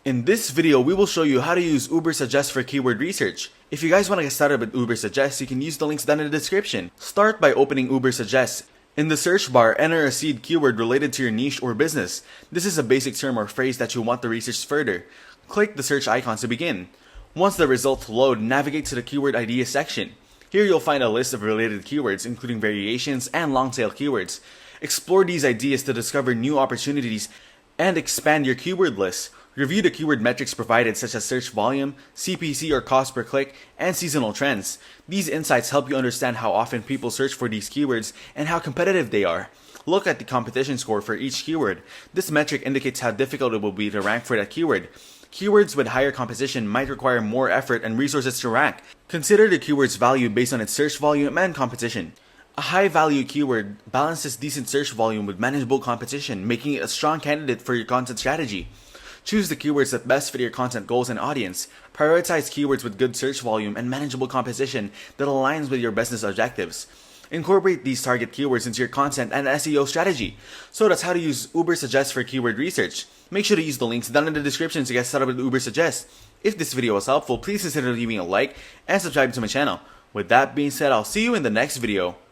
In this video, we will show you how to use Ubersuggest for keyword research. If you guys want to get started with Ubersuggest, you can use the links down in the description. Start by opening Ubersuggest. In the search bar, enter a seed keyword related to your niche or business. This is a basic term or phrase that you want to research further. Click the search icon to begin. Once the results load, navigate to the keyword ideas section. Here you'll find a list of related keywords, including variations and long-tail keywords. Explore these ideas to discover new opportunities and expand your keyword list. Review the keyword metrics provided, such as search volume, CPC or cost per click, and seasonal trends. These insights help you understand how often people search for these keywords and how competitive they are. Look at the competition score for each keyword. This metric indicates how difficult it will be to rank for that keyword. Keywords with higher competition might require more effort and resources to rank. Consider the keyword's value based on its search volume and competition. A high-value keyword balances decent search volume with manageable competition, making it a strong candidate for your content strategy. Choose the keywords that best fit your content goals and audience. Prioritize keywords with good search volume and manageable competition that aligns with your business objectives. Incorporate these target keywords into your content and SEO strategy. So that's how to use Ubersuggest for keyword research. Make sure to use the links down in the description to get started with Ubersuggest. If this video was helpful, please consider leaving a like and subscribing to my channel. With that being said, I'll see you in the next video.